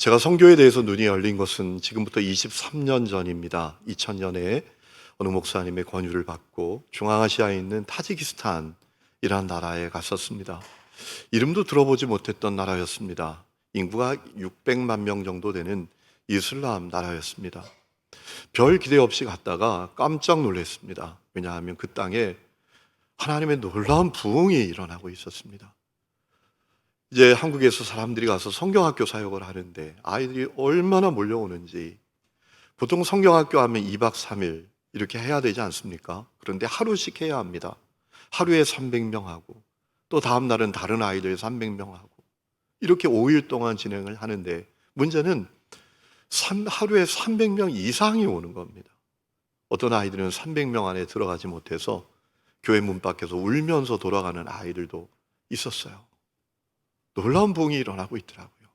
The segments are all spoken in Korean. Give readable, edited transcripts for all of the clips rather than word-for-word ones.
제가 선교에 대해서 눈이 열린 것은 지금부터 23년 전입니다. 2000년에 어느 목사님의 권유를 받고 중앙아시아에 있는 타지키스탄이라는 나라에 갔었습니다. 이름도 들어보지 못했던 나라였습니다. 인구가 600만 명 정도 되는 이슬람 나라였습니다. 별 기대 없이 갔다가 깜짝 놀랐습니다. 왜냐하면 그 땅에 하나님의 놀라운 부흥이 일어나고 있었습니다. 이제 한국에서 사람들이 가서 성경학교 사역을 하는데 아이들이 얼마나 몰려오는지, 보통 성경학교 하면 2박 3일 이렇게 해야 되지 않습니까? 그런데 하루씩 해야 합니다. 하루에 300명 하고 또 다음 날은 다른 아이들 300명 하고 이렇게 5일 동안 진행을 하는데, 문제는 하루에 300명 이상이 오는 겁니다. 어떤 아이들은 300명 안에 들어가지 못해서 교회 문 밖에서 울면서 돌아가는 아이들도 있었어요. 놀라운 부흥이 일어나고 있더라고요.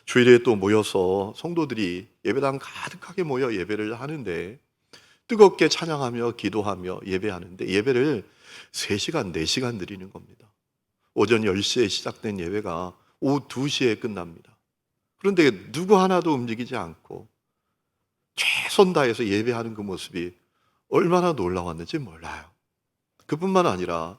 주일에 또 모여서 성도들이 예배당 가득하게 모여 예배를 하는데, 뜨겁게 찬양하며 기도하며 예배하는데 예배를 3시간, 4시간 드리는 겁니다. 오전 10시에 시작된 예배가 오후 2시에 끝납니다. 그런데 누구 하나도 움직이지 않고 최선 다해서 예배하는 그 모습이 얼마나 놀라웠는지 몰라요. 그뿐만 아니라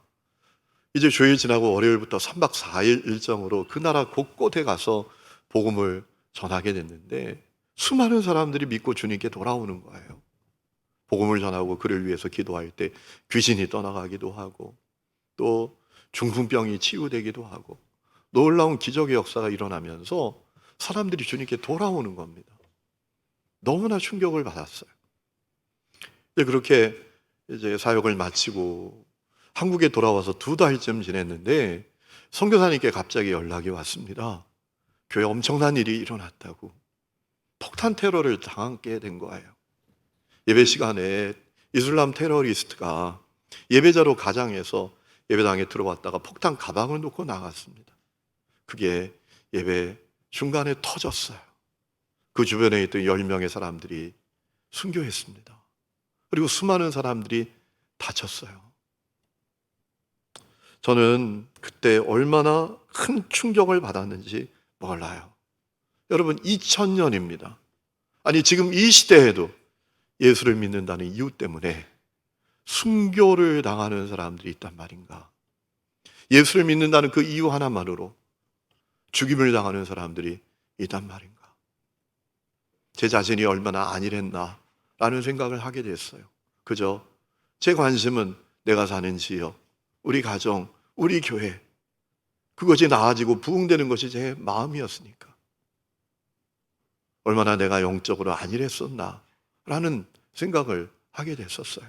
이제 주일 지나고 월요일부터 3박 4일 일정으로 그 나라 곳곳에 가서 복음을 전하게 됐는데, 수많은 사람들이 믿고 주님께 돌아오는 거예요. 복음을 전하고 그를 위해서 기도할 때 귀신이 떠나가기도 하고, 또 중풍병이 치유되기도 하고, 놀라운 기적의 역사가 일어나면서 사람들이 주님께 돌아오는 겁니다. 너무나 충격을 받았어요. 그렇게 이제 사역을 마치고 한국에 돌아와서 2달쯤 지냈는데 선교사님께 갑자기 연락이 왔습니다. 교회 엄청난 일이 일어났다고, 폭탄 테러를 당하게 된 거예요. 예배 시간에 이슬람 테러리스트가 예배자로 가장해서 예배당에 들어왔다가 폭탄 가방을 놓고 나갔습니다. 그게 예배 중간에 터졌어요. 그 주변에 있던 10명의 사람들이 순교했습니다. 그리고 수많은 사람들이 다쳤어요. 저는 그때 얼마나 큰 충격을 받았는지 몰라요. 여러분, 2000년입니다. 아니, 지금 이 시대에도 예수를 믿는다는 이유 때문에 순교를 당하는 사람들이 있단 말인가? 예수를 믿는다는 그 이유 하나만으로 죽임을 당하는 사람들이 있단 말인가? 제 자신이 얼마나 안일했나라는 생각을 하게 됐어요. 그저 제 관심은 내가 사는 지역, 우리 가정, 우리 교회, 그것이 나아지고 부흥되는 것이 제 마음이었으니까. 얼마나 내가 영적으로 안일했었나 라는 생각을 하게 됐었어요.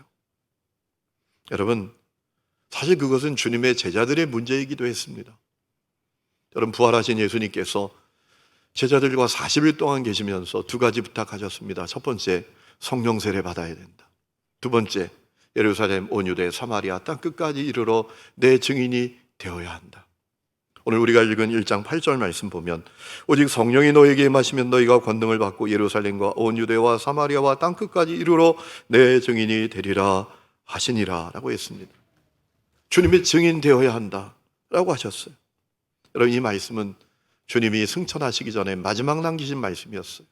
여러분, 사실 그것은 주님의 제자들의 문제이기도 했습니다. 여러분, 부활하신 예수님께서 제자들과 40일 동안 계시면서 2가지 부탁하셨습니다. 첫 번째, 성령 세례 받아야 된다. 두 번째, 예루살렘, 온 유대, 사마리아 땅 끝까지 이르러 내 증인이 되어야 한다. 오늘 우리가 읽은 1장 8절 말씀 보면, 오직 성령이 너에게 임하시면 너희가 권능을 받고 예루살렘과 온 유대와 사마리아와 땅 끝까지 이르러 내 증인이 되리라 하시니라 라고 했습니다. 주님의 증인 되어야 한다 라고 하셨어요. 여러분, 이 말씀은 주님이 승천하시기 전에 마지막 남기신 말씀이었어요.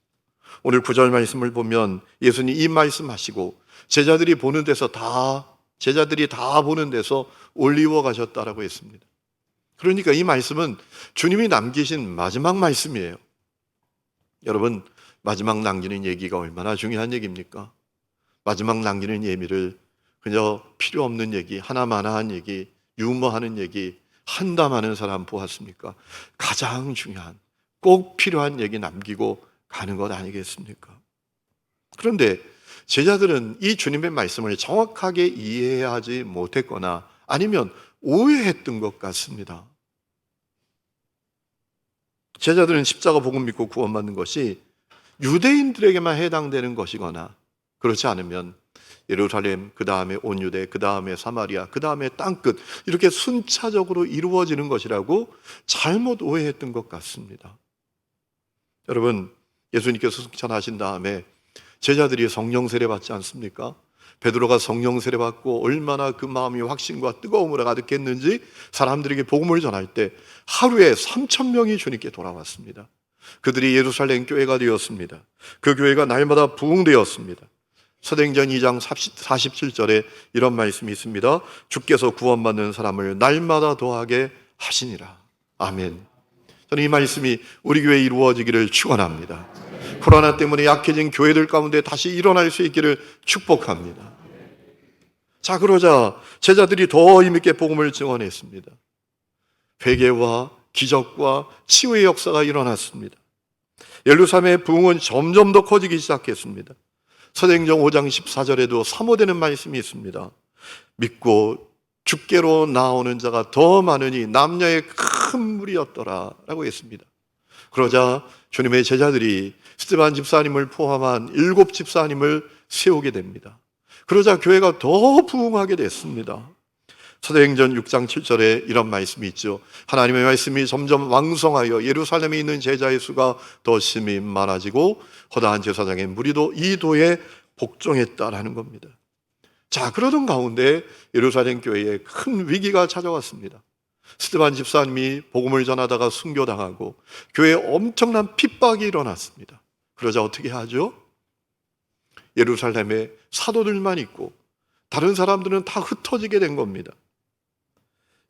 오늘 9절 말씀을 보면 예수님 이 말씀하시고 제자들이 다 보는 데서 올리워 가셨다라고 했습니다. 그러니까 이 말씀은 주님이 남기신 마지막 말씀이에요. 여러분, 마지막 남기는 얘기가 얼마나 중요한 얘기입니까? 마지막 남기는 예미를 그저 필요 없는 얘기, 하나마나한 얘기, 유머하는 얘기, 한담하는 사람 보았습니까? 가장 중요한, 꼭 필요한 얘기 남기고 가는 것 아니겠습니까? 그런데 제자들은 이 주님의 말씀을 정확하게 이해하지 못했거나 아니면 오해했던 것 같습니다. 제자들은 십자가 복음 믿고 구원받는 것이 유대인들에게만 해당되는 것이거나, 그렇지 않으면 예루살렘, 그 다음에 온 유대, 그 다음에 사마리아, 그 다음에 땅끝, 이렇게 순차적으로 이루어지는 것이라고 잘못 오해했던 것 같습니다. 여러분, 예수님께서 승천하신 다음에 제자들이 성령 세례 받지 않습니까? 베드로가 성령 세례 받고 얼마나 그 마음이 확신과 뜨거움으로 가득했는지 사람들에게 복음을 전할 때 하루에 3,000명이 주님께 돌아왔습니다. 그들이 예루살렘 교회가 되었습니다. 그 교회가 날마다 부흥되었습니다. 사도행전 2장 47절에 이런 말씀이 있습니다. 주께서 구원받는 사람을 날마다 더하게 하시니라. 아멘. 저는 이 말씀이 우리 교회에 이루어지기를 축원합니다. 코로나 때문에 약해진 교회들 가운데 다시 일어날 수 있기를 축복합니다. 자, 그러자 제자들이 더 힘있게 복음을 증언했습니다. 회개와 기적과 치유의 역사가 일어났습니다. 예루살렘의 부흥은 점점 더 커지기 시작했습니다. 사도행전 5장 14절에도 사모되는 말씀이 있습니다. 믿고 주께로 나오는 자가 더 많으니 남녀의 큰 무리였더라 라고 했습니다. 그러자 주님의 제자들이 스데반 집사님을 포함한 7 집사님을 세우게 됩니다. 그러자 교회가 더 부흥하게 됐습니다. 사도행전 6장 7절에 이런 말씀이 있죠. 하나님의 말씀이 점점 왕성하여 예루살렘에 있는 제자의 수가 더 심히 많아지고 허다한 제사장의 무리도 이 도에 복종했다라는 겁니다. 자, 그러던 가운데 예루살렘 교회에 큰 위기가 찾아왔습니다. 스데반 집사님이 복음을 전하다가 순교당하고 교회에 엄청난 핍박이 일어났습니다. 그러자 어떻게 하죠? 예루살렘에 사도들만 있고 다른 사람들은 다 흩어지게 된 겁니다.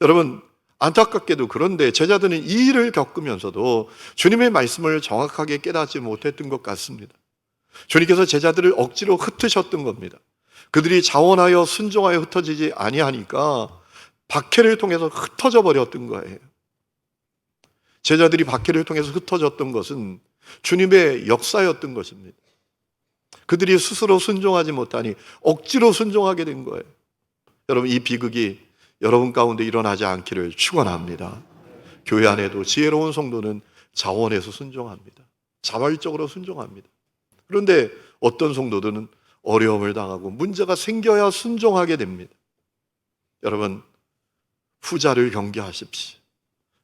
여러분, 안타깝게도 그런데 제자들은 이 일을 겪으면서도 주님의 말씀을 정확하게 깨닫지 못했던 것 같습니다. 주님께서 제자들을 억지로 흩으셨던 겁니다. 그들이 자원하여 순종하여 흩어지지 아니하니까 박해를 통해서 흩어져 버렸던 거예요. 제자들이 박해를 통해서 흩어졌던 것은 주님의 역사였던 것입니다. 그들이 스스로 순종하지 못하니 억지로 순종하게 된 거예요. 여러분, 이 비극이 여러분 가운데 일어나지 않기를 축원합니다. 교회 안에도 지혜로운 성도는 자원해서 순종합니다. 자발적으로 순종합니다. 그런데 어떤 성도들은 어려움을 당하고 문제가 생겨야 순종하게 됩니다. 여러분, 후자를 경계하십시오.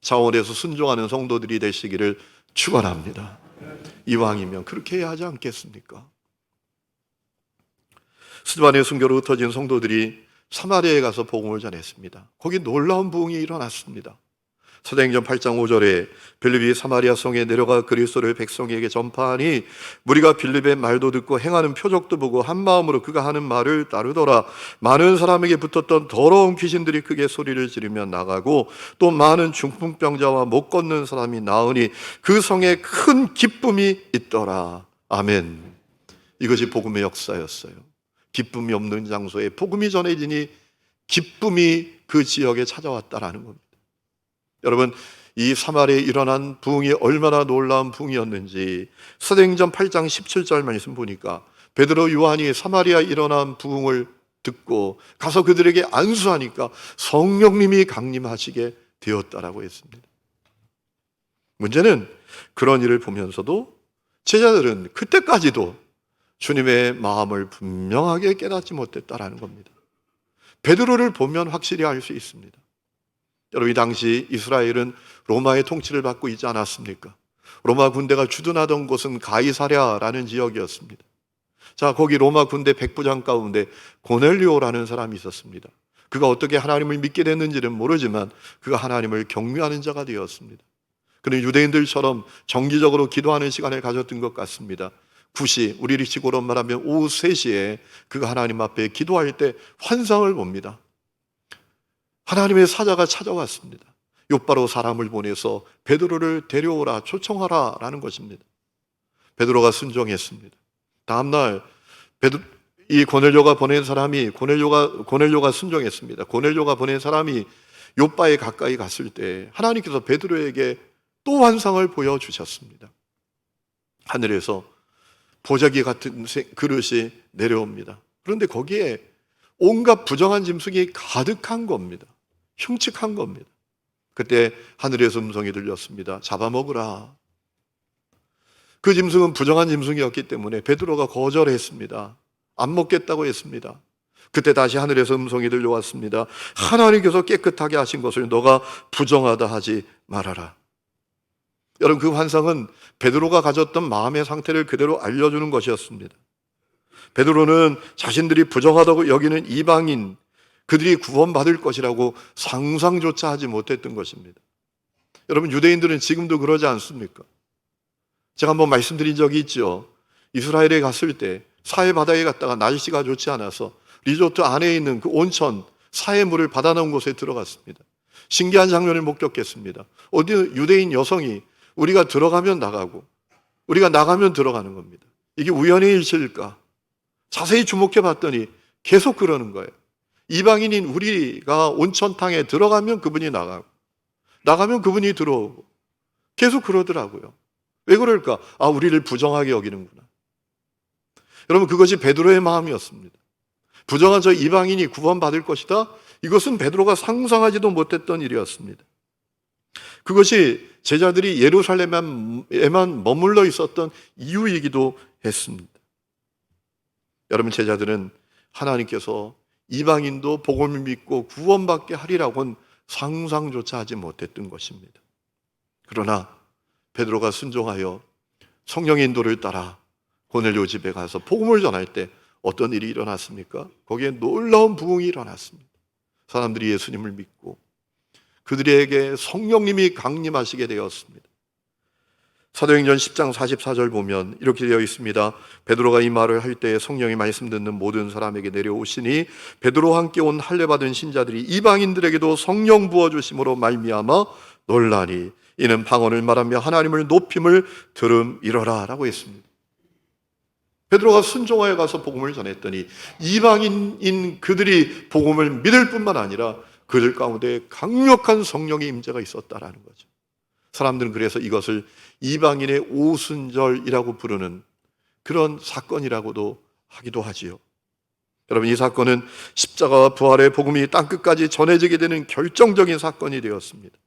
자원해서 순종하는 성도들이 되시기를 축원합니다. 이왕이면 그렇게 해야 하지 않겠습니까? 스데반의 순교로 흩어진 성도들이 사마리아에 가서 복음을 전했습니다. 거기 놀라운 부흥이 일어났습니다. 사도행전 8장 5절에 빌립이 사마리아 성에 내려가 그리스도를 백성에게 전파하니 무리가 빌립의 말도 듣고 행하는 표적도 보고 한 마음으로 그가 하는 말을 따르더라. 많은 사람에게 붙었던 더러운 귀신들이 크게 소리를 지르며 나가고 또 많은 중풍병자와 못 걷는 사람이 나으니 그 성에 큰 기쁨이 있더라. 아멘. 이것이 복음의 역사였어요. 기쁨이 없는 장소에 복음이 전해지니 기쁨이 그 지역에 찾아왔다라는 겁니다. 여러분, 이 사마리아에 일어난 부흥이 얼마나 놀라운 부흥이었는지 사도행전 8장 17절 말씀 보니까 베드로 요한이 사마리아에 일어난 부흥을 듣고 가서 그들에게 안수하니까 성령님이 강림하시게 되었다라고 했습니다. 문제는 그런 일을 보면서도 제자들은 그때까지도 주님의 마음을 분명하게 깨닫지 못했다라는 겁니다. 베드로를 보면 확실히 알 수 있습니다. 여러분, 이 당시 이스라엘은 로마의 통치를 받고 있지 않았습니까? 로마 군대가 주둔하던 곳은 가이사랴라는 지역이었습니다. 자, 거기 로마 군대 백부장 가운데 고넬리오라는 사람이 있었습니다. 그가 어떻게 하나님을 믿게 됐는지는 모르지만 그가 하나님을 경외하는 자가 되었습니다. 그는 유대인들처럼 정기적으로 기도하는 시간을 가졌던 것 같습니다. 9시, 우리 식으로 말하면 오후 3시에 그가 하나님 앞에 기도할 때 환상을 봅니다. 하나님의 사자가 찾아왔습니다. 욥바로 사람을 보내서 베드로를 데려오라, 초청하라 라는 것입니다. 베드로가 순종했습니다. 다음날 이 고넬료가 보낸 사람이 고넬료가 순종했습니다. 고넬료가 보낸 사람이 욥바에 가까이 갔을 때 하나님께서 베드로에게 또 환상을 보여주셨습니다. 하늘에서 보자기 같은 그릇이 내려옵니다. 그런데 거기에 온갖 부정한 짐승이 가득한 겁니다. 흉측한 겁니다. 그때 하늘에서 음성이 들렸습니다. 잡아먹으라. 그 짐승은 부정한 짐승이었기 때문에 베드로가 거절했습니다. 안 먹겠다고 했습니다. 그때 다시 하늘에서 음성이 들려왔습니다. 하나님께서 깨끗하게 하신 것을 너가 부정하다 하지 말아라. 여러분, 그 환상은 베드로가 가졌던 마음의 상태를 그대로 알려주는 것이었습니다. 베드로는 자신들이 부정하다고 여기는 이방인, 그들이 구원받을 것이라고 상상조차 하지 못했던 것입니다. 여러분, 유대인들은 지금도 그러지 않습니까? 제가 한번 말씀드린 적이 있죠. 이스라엘에 갔을 때 사해 바다에 갔다가 날씨가 좋지 않아서 리조트 안에 있는 그 온천 사해 물을 받아놓은 곳에 들어갔습니다. 신기한 장면을 목격했습니다. 어디 유대인 여성이 우리가 들어가면 나가고 우리가 나가면 들어가는 겁니다. 이게 우연의 일치일까? 자세히 주목해 봤더니 계속 그러는 거예요. 이방인인 우리가 온천탕에 들어가면 그분이 나가고 나가면 그분이 들어오고 계속 그러더라고요. 왜 그럴까? 아, 우리를 부정하게 여기는구나. 여러분, 그것이 베드로의 마음이었습니다. 부정한 저 이방인이 구원받을 것이다? 이것은 베드로가 상상하지도 못했던 일이었습니다. 그것이 제자들이 예루살렘에만 머물러 있었던 이유이기도 했습니다. 여러분, 제자들은 하나님께서 이방인도 복음을 믿고 구원받게 하리라고는 상상조차 하지 못했던 것입니다. 그러나 베드로가 순종하여 성령의 인도를 따라 고넬료 집에 가서 복음을 전할 때 어떤 일이 일어났습니까? 거기에 놀라운 부흥이 일어났습니다. 사람들이 예수님을 믿고 그들에게 성령님이 강림하시게 되었습니다. 사도행전 10장 44절 보면 이렇게 되어 있습니다. 베드로가 이 말을 할 때 성령이 말씀 듣는 모든 사람에게 내려오시니 베드로와 함께 온 할례 받은 신자들이 이방인들에게도 성령 부어주심으로 말미암아 놀라니 이는 방언을 말하며 하나님을 높임을 들음이러라 라고 했습니다. 베드로가 순종하여 가서 복음을 전했더니 이방인인 그들이 복음을 믿을 뿐만 아니라 그들 가운데 강력한 성령의 임재가 있었다라는 거죠. 사람들은 그래서 이것을 이방인의 오순절이라고 부르는 그런 사건이라고도 하기도 하지요. 여러분, 이 사건은 십자가와 부활의 복음이 땅끝까지 전해지게 되는 결정적인 사건이 되었습니다.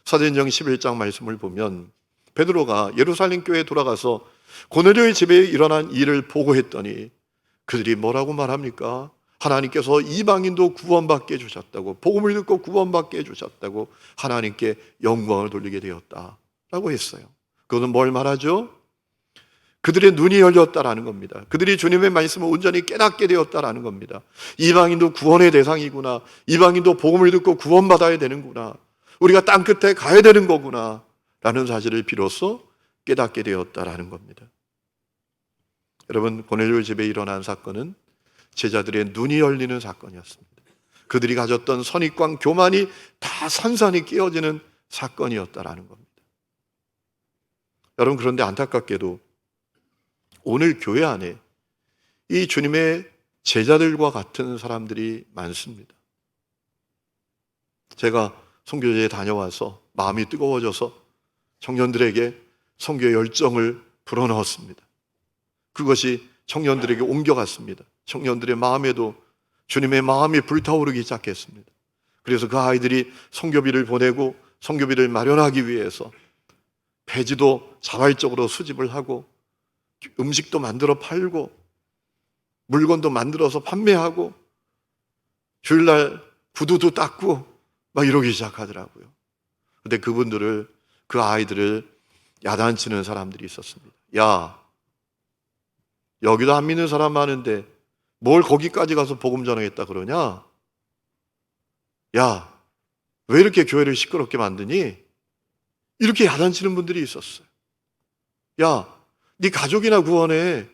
사도행전 11장 말씀을 보면 베드로가 예루살렘 교회에 돌아가서 고넬료의 집에 일어난 일을 보고했더니 그들이 뭐라고 말합니까? 하나님께서 이방인도 구원받게 해주셨다고, 복음을 듣고 구원받게 해주셨다고 하나님께 영광을 돌리게 되었다라고 했어요. 그것은 뭘 말하죠? 그들의 눈이 열렸다라는 겁니다. 그들이 주님의 말씀을 온전히 깨닫게 되었다라는 겁니다. 이방인도 구원의 대상이구나. 이방인도 복음을 듣고 구원받아야 되는구나. 우리가 땅끝에 가야 되는 거구나 라는 사실을 비로소 깨닫게 되었다라는 겁니다. 여러분, 고넬료 집에 일어난 사건은 제자들의 눈이 열리는 사건이었습니다. 그들이 가졌던 선입관, 교만이 다 산산이 깨어지는 사건이었다라는 겁니다. 여러분, 그런데 안타깝게도 오늘 교회 안에 이 주님의 제자들과 같은 사람들이 많습니다. 제가 선교제에 다녀와서 마음이 뜨거워져서 청년들에게 선교의 열정을 불어넣었습니다. 그것이 청년들에게 옮겨갔습니다. 청년들의 마음에도 주님의 마음이 불타오르기 시작했습니다. 그래서 그 아이들이 선교비를 보내고 선교비를 마련하기 위해서 배지도 자발적으로 수집을 하고 음식도 만들어 팔고 물건도 만들어서 판매하고 주일날 구두도 닦고 막 이러기 시작하더라고요. 근데 그 아이들을 야단치는 사람들이 있었습니다. 야, 여기도 안 믿는 사람 많은데 뭘 거기까지 가서 복음 전하겠다 그러냐? 야, 왜 이렇게 교회를 시끄럽게 만드니? 이렇게 야단치는 분들이 있었어요. 야, 네 가족이나 구원해.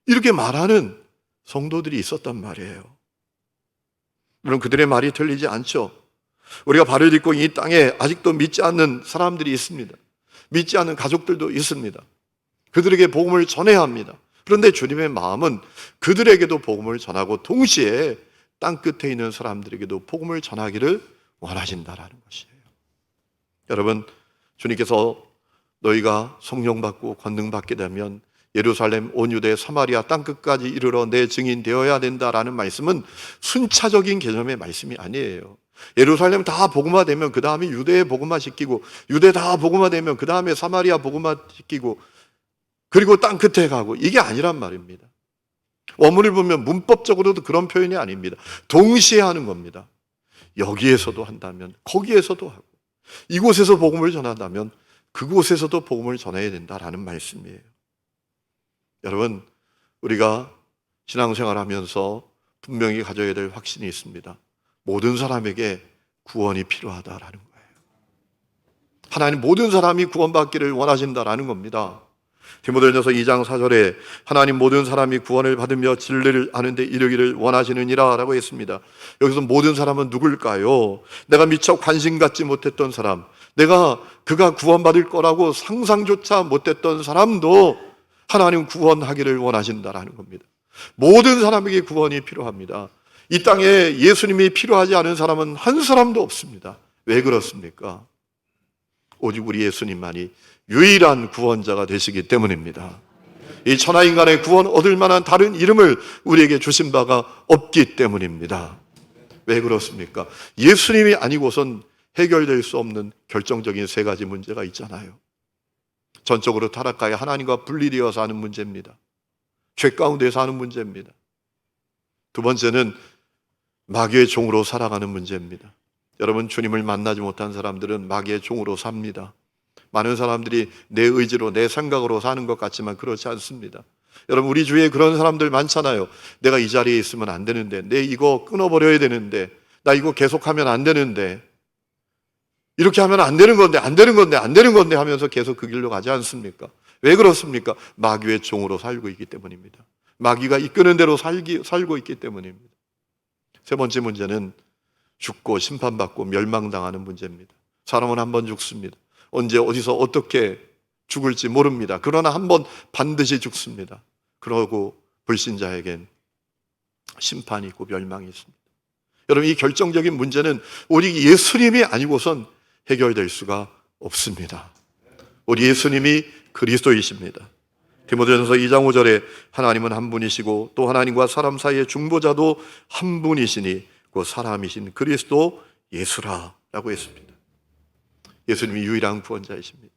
이렇게 말하는 성도들이 있었단 말이에요. 물론 그들의 말이 틀리지 않죠. 우리가 발을 딛고 이 땅에 아직도 믿지 않는 사람들이 있습니다. 믿지 않는 가족들도 있습니다. 그들에게 복음을 전해야 합니다. 그런데 주님의 마음은 그들에게도 복음을 전하고 동시에 땅끝에 있는 사람들에게도 복음을 전하기를 원하신다라는 것이에요. 여러분, 주님께서 너희가 성령 받고 권능 받게 되면 예루살렘, 온 유대, 사마리아 땅끝까지 이르러 내 증인 되어야 된다라는 말씀은 순차적인 개념의 말씀이 아니에요. 예루살렘 다 복음화되면 그 다음에 유대에 복음화시키고 유대 다 복음화되면 그 다음에 사마리아 복음화시키고 그리고 땅끝에 가고 이게 아니란 말입니다. 원문을 보면 문법적으로도 그런 표현이 아닙니다. 동시에 하는 겁니다. 여기에서도 한다면 거기에서도 하고 이곳에서 복음을 전한다면 그곳에서도 복음을 전해야 된다라는 말씀이에요. 여러분, 우리가 신앙생활하면서 분명히 가져야 될 확신이 있습니다. 모든 사람에게 구원이 필요하다라는 거예요. 하나님 모든 사람이 구원받기를 원하신다라는 겁니다. 디모데전서 2장 4절에 하나님 모든 사람이 구원을 받으며 진리를 아는 데 이르기를 원하시느니라 라고 했습니다. 여기서 모든 사람은 누굴까요? 내가 미처 관심 갖지 못했던 사람, 그가 구원받을 거라고 상상조차 못했던 사람도 하나님 구원하기를 원하신다라는 겁니다. 모든 사람에게 구원이 필요합니다. 이 땅에 예수님이 필요하지 않은 사람은 한 사람도 없습니다. 왜 그렇습니까? 오직 우리 예수님만이 유일한 구원자가 되시기 때문입니다. 이 천하인간의 구원 얻을 만한 다른 이름을 우리에게 주신 바가 없기 때문입니다. 왜 그렇습니까? 예수님이 아니고선 해결될 수 없는 결정적인 세 가지 문제가 있잖아요. 전적으로 타락하여 하나님과 분리되어 사는 문제입니다. 죄 가운데 사는 문제입니다. 두 번째는 마귀의 종으로 살아가는 문제입니다. 여러분, 주님을 만나지 못한 사람들은 마귀의 종으로 삽니다. 많은 사람들이 내 의지로 내 생각으로 사는 것 같지만 그렇지 않습니다. 여러분, 우리 주위에 그런 사람들 많잖아요. 내가 이 자리에 있으면 안 되는데, 내 이거 끊어버려야 되는데, 나 이거 계속하면 안 되는데, 이렇게 하면 안 되는 건데 하면서 계속 그 길로 가지 않습니까? 왜 그렇습니까? 마귀의 종으로 살고 있기 때문입니다. 마귀가 이끄는 대로 살고 있기 때문입니다. 세 번째 문제는 죽고 심판받고 멸망당하는 문제입니다. 사람은 한 번 죽습니다. 언제 어디서 어떻게 죽을지 모릅니다. 그러나 한 번 반드시 죽습니다. 그러고 불신자에겐 심판이 있고 멸망이 있습니다. 여러분, 이 결정적인 문제는 오직 예수님이 아니고선 해결될 수가 없습니다. 우리 예수님이 그리스도이십니다. 디모데전서 2장 5절에 하나님은 한 분이시고 또 하나님과 사람 사이의 중보자도 한 분이시니 그 사람이신 그리스도 예수라라고 했습니다. 예수님이 유일한 구원자이십니다.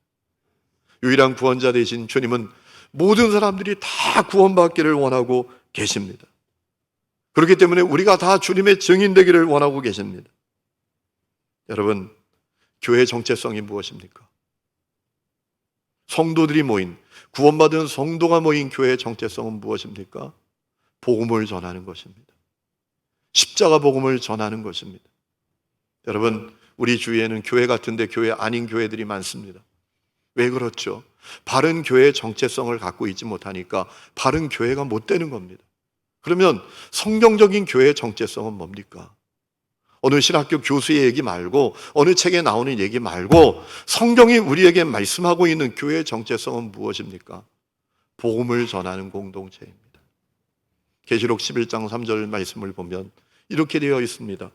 유일한 구원자 되신 주님은 모든 사람들이 다 구원받기를 원하고 계십니다. 그렇기 때문에 우리가 다 주님의 증인 되기를 원하고 계십니다. 여러분, 교회의 정체성이 무엇입니까? 성도들이 모인, 구원받은 성도가 모인 교회의 정체성은 무엇입니까? 복음을 전하는 것입니다. 십자가 복음을 전하는 것입니다. 여러분, 우리 주위에는 교회 같은데 교회 아닌 교회들이 많습니다. 왜 그렇죠? 바른 교회의 정체성을 갖고 있지 못하니까 바른 교회가 못 되는 겁니다. 그러면 성경적인 교회의 정체성은 뭡니까? 어느 신학교 교수의 얘기 말고, 어느 책에 나오는 얘기 말고 성경이 우리에게 말씀하고 있는 교회의 정체성은 무엇입니까? 복음을 전하는 공동체입니다. 계시록 11장 3절 말씀을 보면 이렇게 되어 있습니다.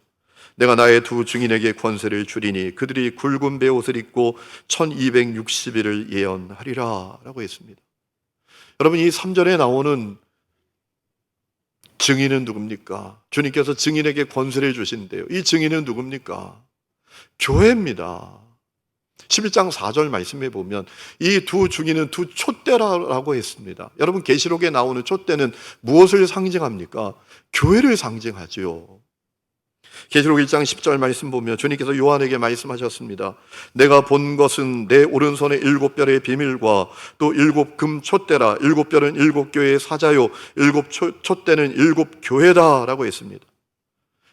내가 나의 두 증인에게 권세를 주리니 그들이 굵은 베옷을 입고 1260일을 예언하리라 라고 했습니다. 여러분, 이 3절에 나오는 증인은 누굽니까? 주님께서 증인에게 권세를 주신대요. 이 증인은 누굽니까? 교회입니다. 11장 4절 말씀에 보면 이 두 증인은 두 촛대라고 했습니다. 여러분, 계시록에 나오는 촛대는 무엇을 상징합니까? 교회를 상징하지요. 계시록 1장 10절 말씀 보면 주님께서 요한에게 말씀하셨습니다. 내가 본 것은 내 오른손에 7별의 비밀과 또 7금 촛대라. 7별은 7교회의 사자요 7촛대는 7교회다 라고 했습니다.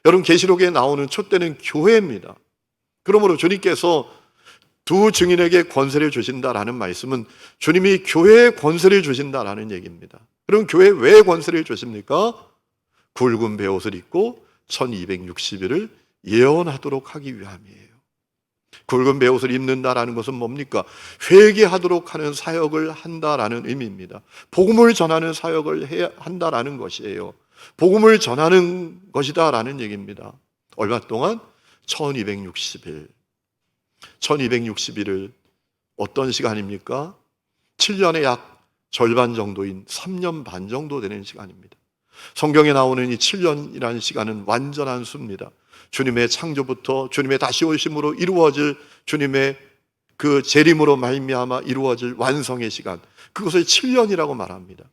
여러분, 계시록에 나오는 촛대는 교회입니다. 그러므로 주님께서 두 증인에게 권세를 주신다라는 말씀은 주님이 교회에 권세를 주신다라는 얘기입니다. 그럼 교회에 왜 권세를 주십니까? 굵은 베옷을 입고 1260일을 예언하도록 하기 위함이에요. 굵은 베옷을 입는다라는 것은 뭡니까? 회개하도록 하는 사역을 한다라는 의미입니다. 복음을 전하는 사역을 해야 한다라는 것이에요. 복음을 전하는 것이다라는 얘기입니다. 얼마 동안? 1260일. 1260일을 어떤 시간입니까? 7년의 약 절반 정도인 3년 반 정도 되는 시간입니다. 성경에 나오는 이 7년이라는 시간은 완전한 수입니다. 주님의 창조부터 주님의 다시 오심으로 이루어질 주님의 그 재림으로 말미암아 이루어질 완성의 시간, 그것을 7년이라고 말합니다.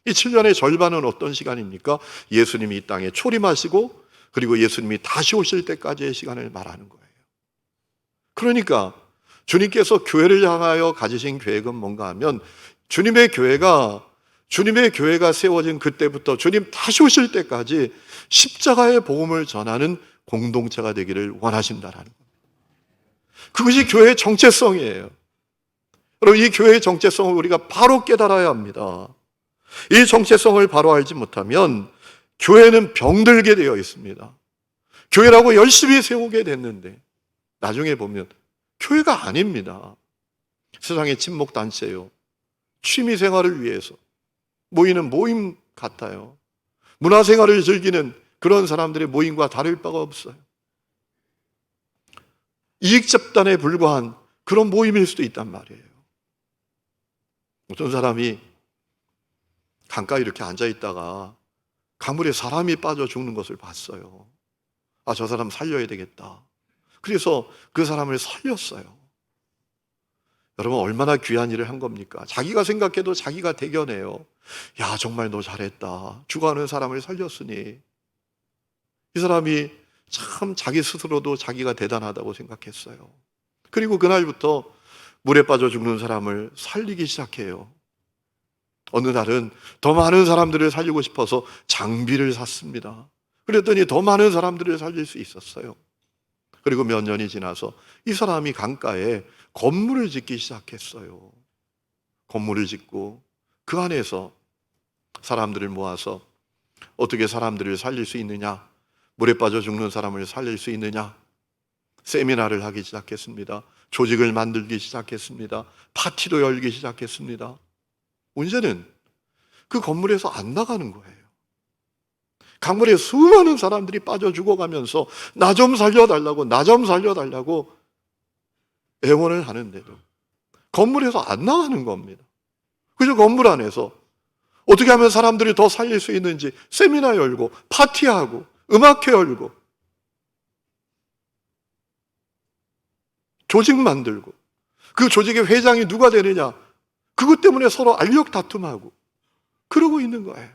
이 7년의 절반은 어떤 시간입니까? 예수님이 이 땅에 초림하시고 그리고 예수님이 다시 오실 때까지의 시간을 말하는 거예요. 그러니까 주님께서 교회를 향하여 가지신 계획은 뭔가 하면 주님의 교회가 세워진 그때부터 주님 다시 오실 때까지 십자가의 복음을 전하는 공동체가 되기를 원하신다라는 겁니다. 그것이 교회의 정체성이에요. 여러분, 이 교회의 정체성을 우리가 바로 깨달아야 합니다. 이 정체성을 바로 알지 못하면 교회는 병들게 되어 있습니다. 교회라고 열심히 세우게 됐는데 나중에 보면 교회가 아닙니다. 세상의 친목단체요, 취미생활을 위해서 모이는 모임 같아요. 문화생활을 즐기는 그런 사람들의 모임과 다를 바가 없어요. 이익집단에 불과한 그런 모임일 수도 있단 말이에요. 어떤 사람이 강가에 이렇게 앉아있다가 강물에 사람이 빠져 죽는 것을 봤어요. 아, 저 사람 살려야 되겠다. 그래서 그 사람을 살렸어요. 여러분, 얼마나 귀한 일을 한 겁니까? 자기가 생각해도 자기가 대견해요. 야, 정말 너 잘했다. 죽어가는 사람을 살렸으니. 이 사람이 참 자기 스스로도 자기가 대단하다고 생각했어요. 그리고 그날부터 물에 빠져 죽는 사람을 살리기 시작해요. 어느 날은 더 많은 사람들을 살리고 싶어서 장비를 샀습니다. 그랬더니 더 많은 사람들을 살릴 수 있었어요. 그리고 몇 년이 지나서 이 사람이 강가에 건물을 짓기 시작했어요. 건물을 짓고 그 안에서 사람들을 모아서 어떻게 사람들을 살릴 수 있느냐, 물에 빠져 죽는 사람을 살릴 수 있느냐, 세미나를 하기 시작했습니다. 조직을 만들기 시작했습니다. 파티도 열기 시작했습니다. 문제는 그 건물에서 안 나가는 거예요. 강물에 수많은 사람들이 빠져 죽어가면서 나 좀 살려달라고, 나 좀 살려달라고 애원을 하는데도 건물에서 안 나가는 겁니다. 그래서 건물 안에서 어떻게 하면 사람들이 더 살릴 수 있는지 세미나 열고 파티하고 음악회 열고 조직 만들고, 그 조직의 회장이 누가 되느냐, 그것 때문에 서로 알력 다툼하고 그러고 있는 거예요.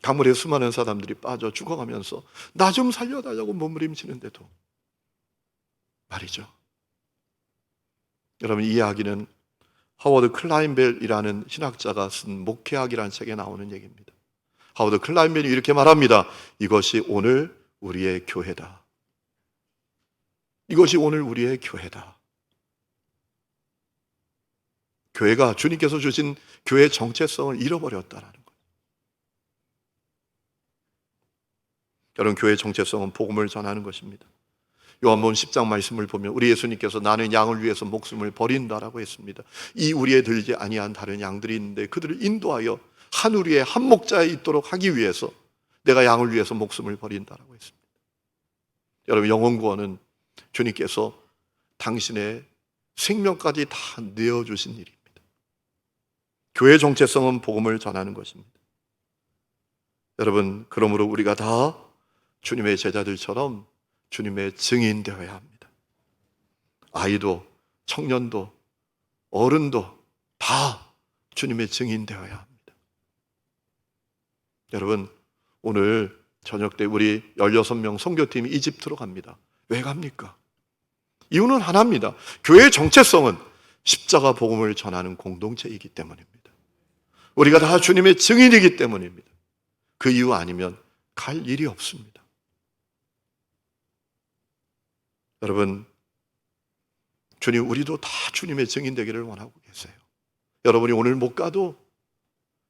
강물에 수많은 사람들이 빠져 죽어가면서 나 좀 살려달라고 몸부림치는데도 말이죠. 여러분, 이 이야기는 하워드 클라인벨이라는 신학자가 쓴 목회학이라는 책에 나오는 얘기입니다. 하워드 클라인벨이 이렇게 말합니다. 이것이 오늘 우리의 교회다. 이것이 오늘 우리의 교회다. 교회가 주님께서 주신 교회의 정체성을 잃어버렸다라는 거예요. 여러분, 교회의 정체성은 복음을 전하는 것입니다. 요한복음 10장 말씀을 보면 우리 예수님께서 나는 양을 위해서 목숨을 버린다라고 했습니다. 이 우리에 들지 아니한 다른 양들이 있는데 그들을 인도하여 한 우리의 한 목자에 있도록 하기 위해서 내가 양을 위해서 목숨을 버린다라고 했습니다. 여러분, 영혼 구원은 주님께서 당신의 생명까지 다 내어주신 일입니다. 교회의 정체성은 복음을 전하는 것입니다. 여러분, 그러므로 우리가 다 주님의 제자들처럼 주님의 증인 되어야 합니다. 아이도 청년도 어른도 다 주님의 증인 되어야 합니다. 여러분, 오늘 저녁 때 우리 16명 선교팀이 이집트로 갑니다. 왜 갑니까? 이유는 하나입니다. 교회의 정체성은 십자가 복음을 전하는 공동체이기 때문입니다. 우리가 다 주님의 증인이기 때문입니다. 그 이유 아니면 갈 일이 없습니다. 여러분, 주님, 우리도 다 주님의 증인 되기를 원하고 계세요. 여러분이 오늘 못 가도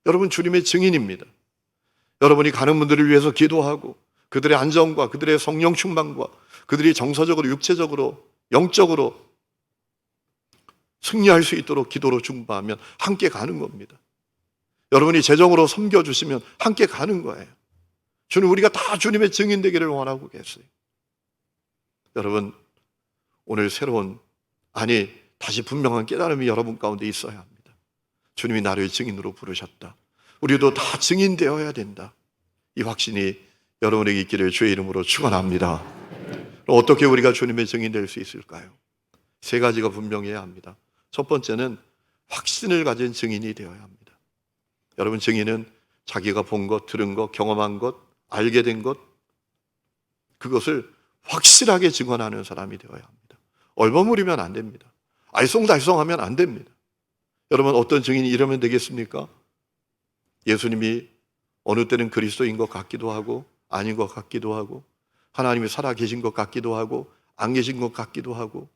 여러분 주님의 증인입니다. 여러분이 가는 분들을 위해서 기도하고 그들의 안전과 그들의 성령 충만과 그들이 정서적으로, 육체적으로, 영적으로 승리할 수 있도록 기도로 중보하면 함께 가는 겁니다. 여러분이 재정으로 섬겨주시면 함께 가는 거예요. 주님, 우리가 다 주님의 증인 되기를 원하고 계세요. 여러분, 오늘 새로운, 다시 분명한 깨달음이 여러분 가운데 있어야 합니다. 주님이 나를 증인으로 부르셨다. 우리도 다 증인 되어야 된다. 이 확신이 여러분에게 있기를 주의 이름으로 축원합니다. 어떻게 우리가 주님의 증인 될 수 있을까요? 세 가지가 분명해야 합니다. 첫 번째는 확신을 가진 증인이 되어야 합니다. 여러분, 증인은 자기가 본 것, 들은 것, 경험한 것, 알게 된 것, 그것을 확실하게 증언하는 사람이 되어야 합니다. 얼버무리면 안 됩니다. 알쏭달쏭하면 안 됩니다. 여러분, 어떤 증인이 이러면 되겠습니까? 예수님이 어느 때는 그리스도인 것 같기도 하고 아닌 것 같기도 하고 하나님이 살아계신 것 같기도 하고 안 계신 것 같기도 하고,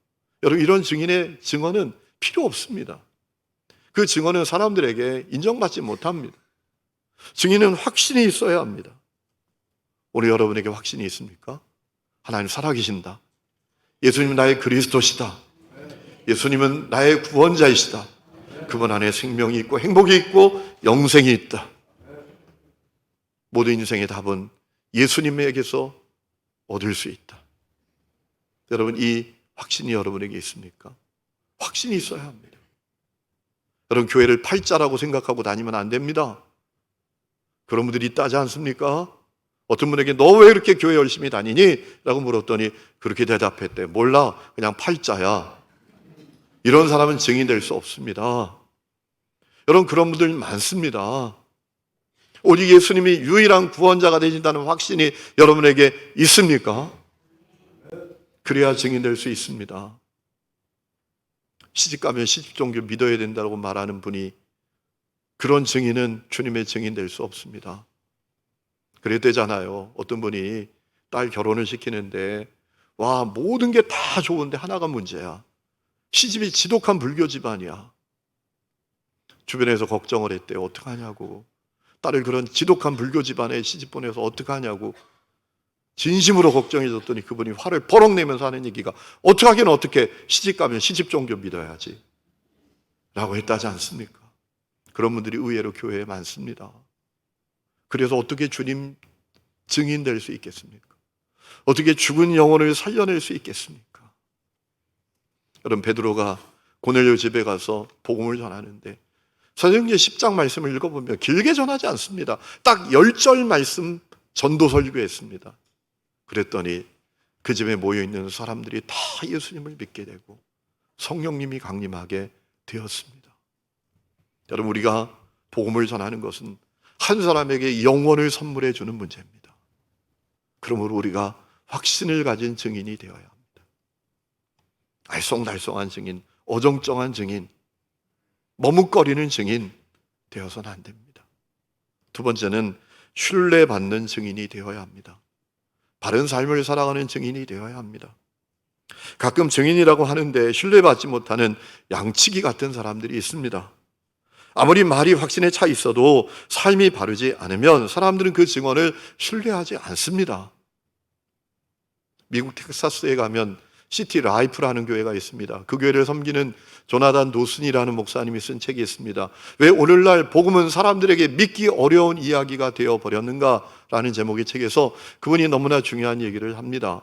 여러분 이런 증인의 증언은 필요 없습니다. 그 증언은 사람들에게 인정받지 못합니다. 증인은 확신이 있어야 합니다. 오늘 여러분에게 확신이 있습니까? 하나님 살아계신다. 예수님은 나의 그리스도시다. 예수님은 나의 구원자이시다. 그분 안에 생명이 있고 행복이 있고 영생이 있다. 모든 인생의 답은 예수님에게서 얻을 수 있다. 여러분 이 확신이 여러분에게 있습니까? 확신이 있어야 합니다. 여러분 교회를 팔자라고 생각하고 다니면 안 됩니다. 그런 분들이 있다지 않습니까? 어떤 분에게 너 왜 이렇게 교회 열심히 다니니? 라고 물었더니 그렇게 대답했대. 몰라, 그냥 팔자야. 이런 사람은 증인될 수 없습니다. 여러분 그런 분들 많습니다. 오직 예수님이 유일한 구원자가 되신다는 확신이 여러분에게 있습니까? 그래야 증인될 수 있습니다. 시집가면 시집종교 믿어야 된다고 말하는 분이 그런 증인은 주님의 증인 될 수 없습니다. 그랬대잖아요. 어떤 분이 딸 결혼을 시키는데 와 모든 게 다 좋은데 하나가 문제야. 시집이 지독한 불교 집안이야. 주변에서 걱정을 했대요. 어떡하냐고. 딸을 그런 지독한 불교 집안에 시집 보내서 어떡하냐고 진심으로 걱정해 줬더니 그분이 화를 버럭 내면서 하는 얘기가 어떡하긴 어떻게 시집 가면 시집 종교 믿어야지 라고 했다지 않습니까? 그런 분들이 의외로 교회에 많습니다. 그래서 어떻게 주님 증인 될 수 있겠습니까? 어떻게 죽은 영혼을 살려낼 수 있겠습니까? 여러분 베드로가 고넬료 집에 가서 복음을 전하는데 사도행전 10장 말씀을 읽어보면 길게 전하지 않습니다. 딱 10절 말씀 전도 설교했습니다. 그랬더니 그 집에 모여있는 사람들이 다 예수님을 믿게 되고 성령님이 강림하게 되었습니다. 여러분 우리가 복음을 전하는 것은 한 사람에게 영혼을 선물해 주는 문제입니다. 그러므로 우리가 확신을 가진 증인이 되어야 합니다. 알쏭달쏭한 증인, 어정쩡한 증인, 머뭇거리는 증인 되어서는 안 됩니다. 두 번째는 신뢰받는 증인이 되어야 합니다. 바른 삶을 살아가는 증인이 되어야 합니다. 가끔 증인이라고 하는데 신뢰받지 못하는 양치기 같은 사람들이 있습니다. 아무리 말이 확신에 차 있어도 삶이 바르지 않으면 사람들은 그 증언을 신뢰하지 않습니다. 미국 텍사스에 가면 시티 라이프라는 교회가 있습니다. 그 교회를 섬기는 조나단 노슨이라는 목사님이 쓴 책이 있습니다. 왜 오늘날 복음은 사람들에게 믿기 어려운 이야기가 되어버렸는가라는 제목의 책에서 그분이 너무나 중요한 얘기를 합니다.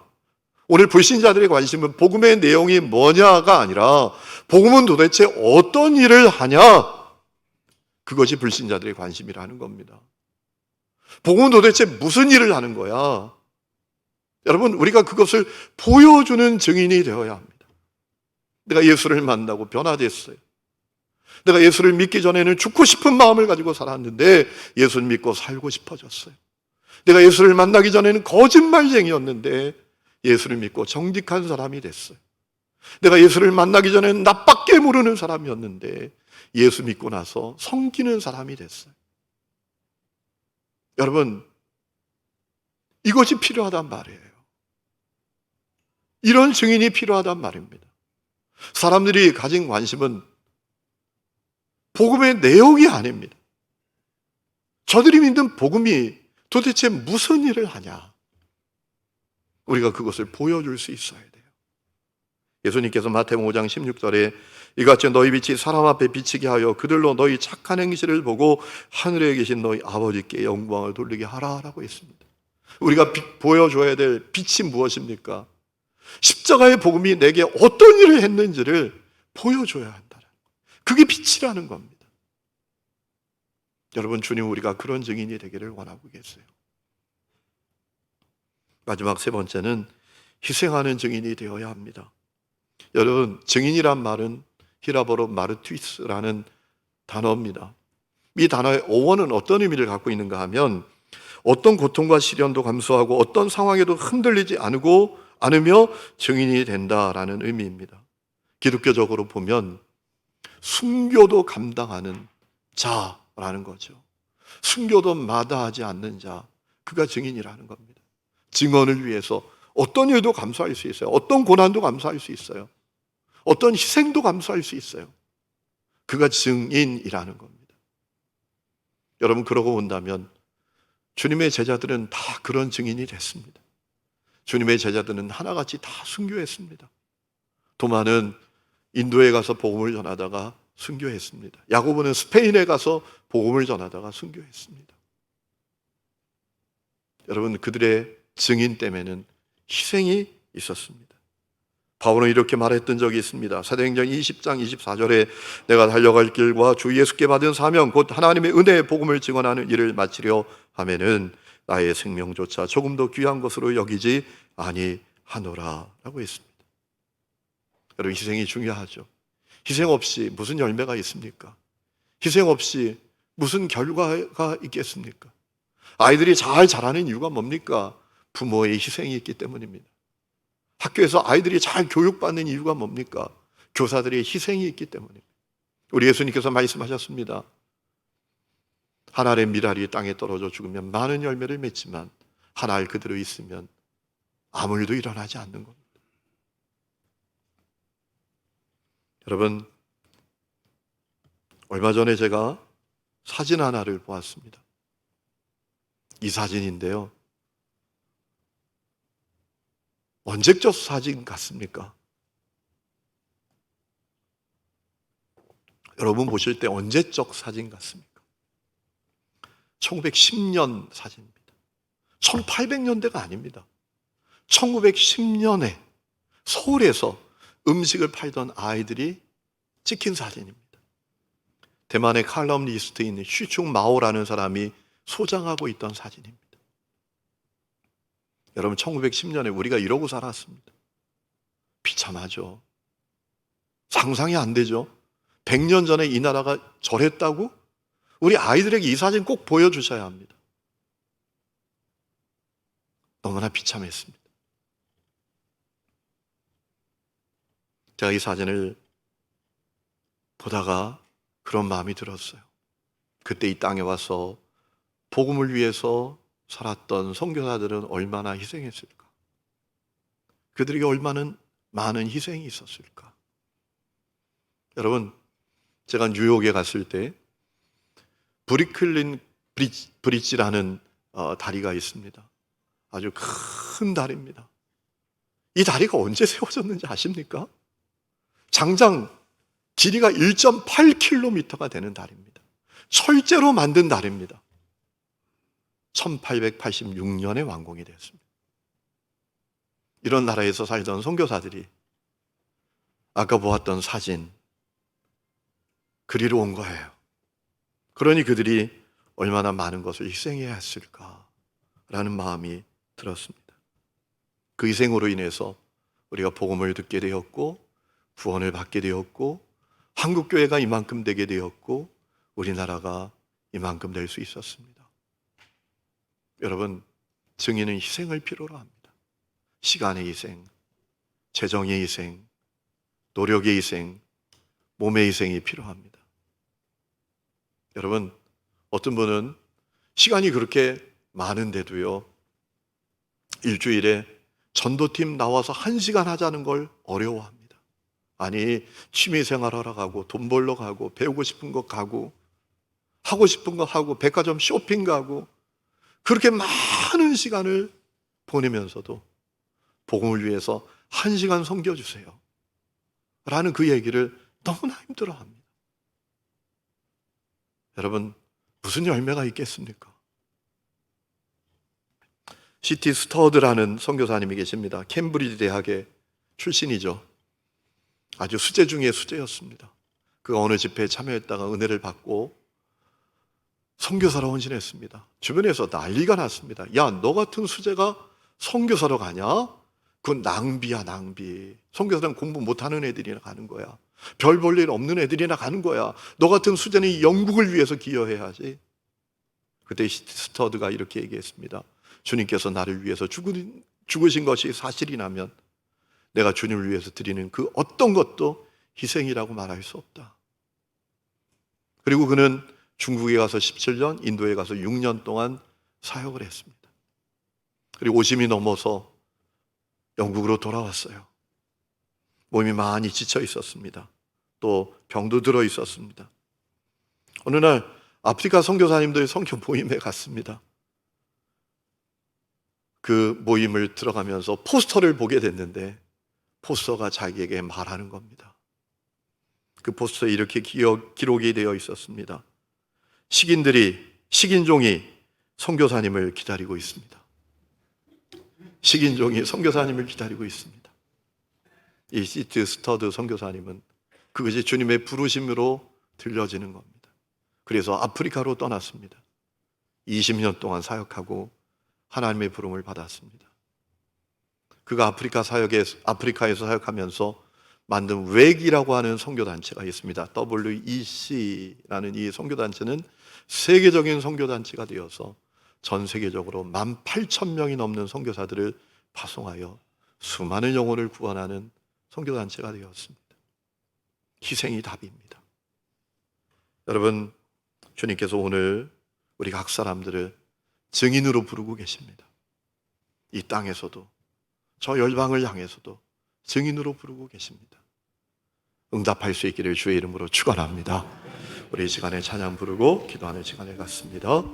오늘 불신자들의 관심은 복음의 내용이 뭐냐가 아니라 복음은 도대체 어떤 일을 하냐, 그것이 불신자들의 관심이라는 겁니다. 복음은 도대체 무슨 일을 하는 거야? 여러분 우리가 그것을 보여주는 증인이 되어야 합니다. 내가 예수를 만나고 변화됐어요. 내가 예수를 믿기 전에는 죽고 싶은 마음을 가지고 살았는데 예수를 믿고 살고 싶어졌어요. 내가 예수를 만나기 전에는 거짓말쟁이였는데 예수를 믿고 정직한 사람이 됐어요. 내가 예수를 만나기 전에는 나밖에 모르는 사람이었는데 예수 믿고 나서 섬기는 사람이 됐어요. 여러분 이것이 필요하단 말이에요. 이런 증인이 필요하단 말입니다. 사람들이 가진 관심은 복음의 내용이 아닙니다. 저들이 믿는 복음이 도대체 무슨 일을 하냐, 우리가 그것을 보여줄 수 있어야 돼요. 예수님께서 마태복음 5장 16절에 이같이 너희 빛이 사람 앞에 비치게 하여 그들로 너희 착한 행실을 보고 하늘에 계신 너희 아버지께 영광을 돌리게 하라라고 했습니다. 우리가 보여줘야 될 빛이 무엇입니까? 십자가의 복음이 내게 어떤 일을 했는지를 보여줘야 한다는 거예요. 그게 빛이라는 겁니다. 여러분 주님 우리가 그런 증인이 되기를 원하고 계세요. 마지막 세 번째는 희생하는 증인이 되어야 합니다. 여러분 증인이란 말은 히라보로 마르투이스라는 단어입니다. 이 단어의 어원은 어떤 의미를 갖고 있는가 하면 어떤 고통과 시련도 감수하고 어떤 상황에도 흔들리지 않으며 증인이 된다라는 의미입니다. 기독교적으로 보면 순교도 감당하는 자라는 거죠. 순교도 마다하지 않는 자, 그가 증인이라는 겁니다. 증언을 위해서 어떤 일도 감수할 수 있어요. 어떤 고난도 감수할 수 있어요. 어떤 희생도 감수할 수 있어요. 그가 증인이라는 겁니다. 여러분, 그러고 본다면 주님의 제자들은 다 그런 증인이 됐습니다. 주님의 제자들은 하나같이 다 순교했습니다. 도마는 인도에 가서 복음을 전하다가 순교했습니다. 야고보는 스페인에 가서 복음을 전하다가 순교했습니다. 여러분, 그들의 증인 때문에는 희생이 있었습니다. 바울은 이렇게 말했던 적이 있습니다. 사도행전 20장 24절에 내가 달려갈 길과 주 예수께 받은 사명 곧 하나님의 은혜의 복음을 증언하는 일을 마치려 하면은 나의 생명조차 조금 더 귀한 것으로 여기지 아니하노라 라고 했습니다. 여러분, 희생이 중요하죠. 희생 없이 무슨 열매가 있습니까? 희생 없이 무슨 결과가 있겠습니까? 아이들이 잘 자라는 이유가 뭡니까? 부모의 희생이 있기 때문입니다. 학교에서 아이들이 잘 교육받는 이유가 뭡니까? 교사들의 희생이 있기 때문입니다. 우리 예수님께서 말씀하셨습니다. 한 알의 밀알이 땅에 떨어져 죽으면 많은 열매를 맺지만 한 알 그대로 있으면 아무 일도 일어나지 않는 겁니다. 여러분, 얼마 전에 제가 사진 하나를 보았습니다. 이 사진인데요, 언제적 사진 같습니까? 여러분 보실 때 언제적 사진 같습니까? 1910년 사진입니다. 1800년대가 아닙니다. 1910년에 서울에서 음식을 팔던 아이들이 찍힌 사진입니다. 대만의 칼럼니스트에 있는 쉬충 마오라는 사람이 소장하고 있던 사진입니다. 여러분, 1910년에 우리가 이러고 살았습니다. 비참하죠. 상상이 안 되죠. 100년 전에 이 나라가 저랬다고? 우리 아이들에게 이 사진 꼭 보여주셔야 합니다. 너무나 비참했습니다. 제가 이 사진을 보다가 그런 마음이 들었어요. 그때 이 땅에 와서 복음을 위해서 살았던 선교사들은 얼마나 희생했을까? 그들에게 얼마나 많은 희생이 있었을까? 여러분, 제가 뉴욕에 갔을 때 브리클린 브릿지라는 다리가 있습니다. 아주 큰 다리입니다. 이 다리가 언제 세워졌는지 아십니까? 장장 길이가 1.8km가 되는 다리입니다. 철제로 만든 다리입니다. 1886년에 완공이 되었습니다. 이런 나라에서 살던 선교사들이 아까 보았던 사진 그리러 온 거예요. 그러니 그들이 얼마나 많은 것을 희생해야 했을까라는 마음이 들었습니다. 그 희생으로 인해서 우리가 복음을 듣게 되었고 구원을 받게 되었고 한국교회가 이만큼 되게 되었고 우리나라가 이만큼 될 수 있었습니다. 여러분, 증인은 희생을 필요로 합니다. 시간의 희생, 재정의 희생, 노력의 희생, 몸의 희생이 필요합니다. 여러분, 어떤 분은 시간이 그렇게 많은데도요, 일주일에 전도팀 나와서 1시간 하자는 걸 어려워합니다. 아니, 취미생활 하러 가고 돈 벌러 가고 배우고 싶은 거 가고 하고 싶은 거 하고 백화점 쇼핑 가고 그렇게 많은 시간을 보내면서도 복음을 위해서 1시간 섬겨주세요 라는 그 얘기를 너무나 힘들어합니다. 여러분, 무슨 열매가 있겠습니까? C.T. 스터드라는 선교사님이 계십니다. 캠브리지 대학의 출신이죠. 아주 수재 중에 수재였습니다. 그가 어느 집회에 참여했다가 은혜를 받고 선교사로 헌신했습니다. 주변에서 난리가 났습니다. 야, 너 같은 수재가 선교사로 가냐? 그건 낭비야, 낭비. 선교사는 공부 못하는 애들이나 가는 거야. 별 볼 일 없는 애들이나 가는 거야. 너 같은 수재는 영국을 위해서 기여해야지. 그때 스터드가 이렇게 얘기했습니다. 주님께서 나를 위해서 죽으신 것이 사실이라면 내가 주님을 위해서 드리는 그 어떤 것도 희생이라고 말할 수 없다. 그리고 그는 중국에 가서 17년, 인도에 가서 6년 동안 사역을 했습니다. 그리고 50이 넘어서 영국으로 돌아왔어요. 몸이 많이 지쳐 있었습니다. 또 병도 들어 있었습니다. 어느 날 아프리카 선교사님들의 선교 모임에 갔습니다. 그 모임을 들어가면서 포스터를 보게 됐는데 포스터가 자기에게 말하는 겁니다. 그 포스터에 이렇게 기록이 되어 있었습니다. 식인종이 선교사님을 기다리고 있습니다. 식인종이 선교사님을 기다리고 있습니다. 이 시트 스터드 선교사님은 그것이 주님의 부르심으로 들려지는 겁니다. 그래서 아프리카로 떠났습니다. 20년 동안 사역하고 하나님의 부름을 받았습니다. 그가 아프리카에서 사역하면서 만든 웩이라고 하는 선교단체가 있습니다. WEC라는 이 선교단체는 세계적인 선교단체가 되어서 전 세계적으로 18,000명이 넘는 선교사들을 파송하여 수많은 영혼을 구원하는 선교단체가 되었습니다. 희생이 답입니다. 여러분, 주님께서 오늘 우리 각 사람들을 증인으로 부르고 계십니다. 이 땅에서도 저 열방을 향해서도 증인으로 부르고 계십니다. 응답할 수 있기를 주의 이름으로 축원합니다. 우리 이 시간에 찬양 부르고 기도하는 시간에 갔습니다.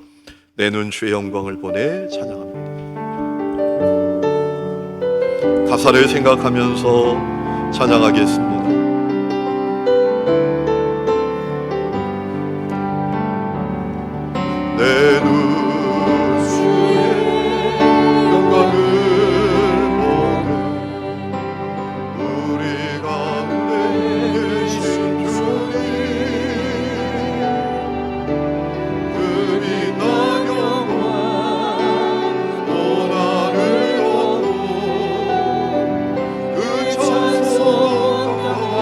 내 눈 주의 영광을 보내 찬양합니다. 가사를 생각하면서 찬양하겠습니다. 내 눈 찬송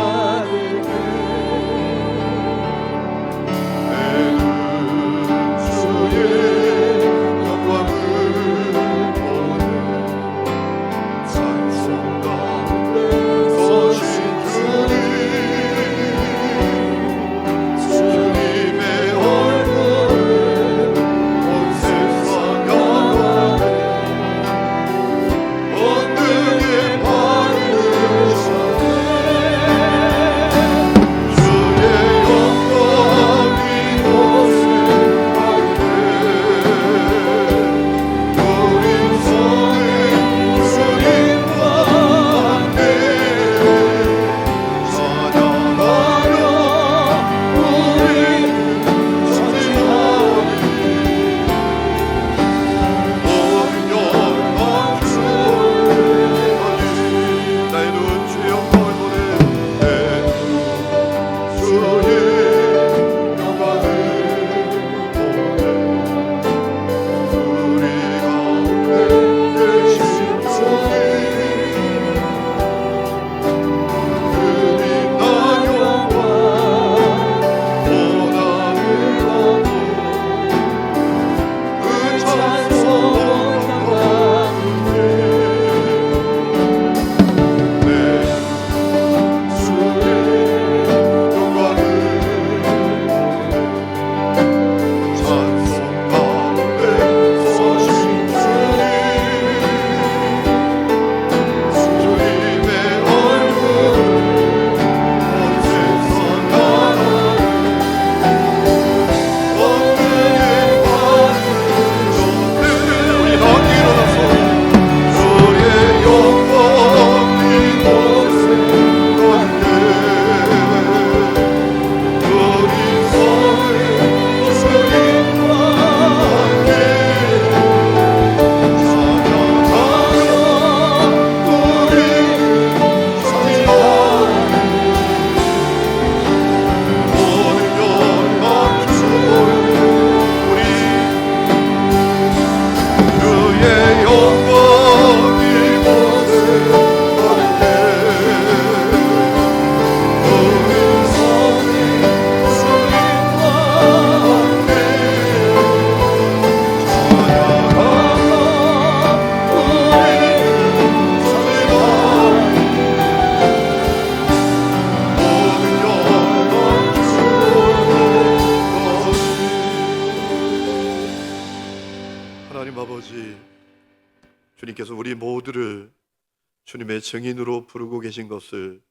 주님의 증인으로 부르고 계신 것을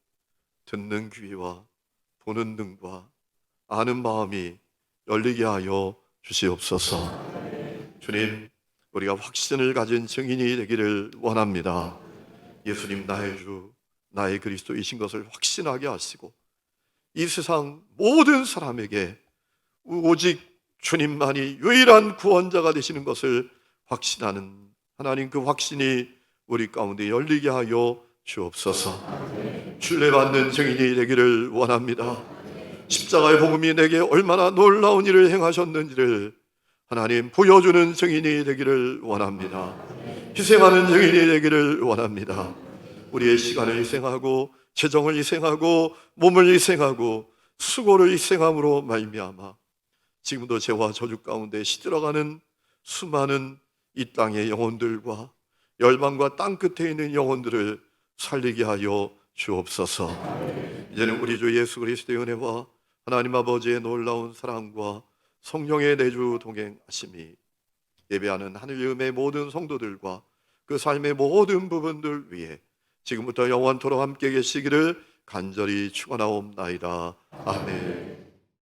듣는 귀와 보는 눈과 아는 마음이 열리게 하여 주시옵소서. 주님, 우리가 확신을 가진 증인이 되기를 원합니다. 예수님 나의 주, 나의 그리스도이신 것을 확신하게 하시고 이 세상 모든 사람에게 오직 주님만이 유일한 구원자가 되시는 것을 확신하는 하나님, 그 확신이 우리 가운데 열리게 하여 주옵소서. 신뢰받는 증인이 되기를 원합니다. 십자가의 복음이 내게 얼마나 놀라운 일을 행하셨는지를 하나님 보여주는 증인이 되기를 원합니다. 희생하는 증인이 되기를 원합니다. 우리의 시간을 희생하고 재정을 희생하고 몸을 희생하고 수고를 희생함으로 말미암아 지금도 죄와 저주 가운데 시들어가는 수많은 이 땅의 영혼들과 열방과 땅 끝에 있는 영혼들을 살리게 하여 주옵소서. 이제는 우리 주 예수 그리스도의 은혜와 하나님 아버지의 놀라운 사랑과 성령의 내주 동행하심이 예배하는 하늘음의 모든 성도들과 그 삶의 모든 부분들 위해 지금부터 영원토록 함께 계시기를 간절히 축원하옵나이다. 아멘.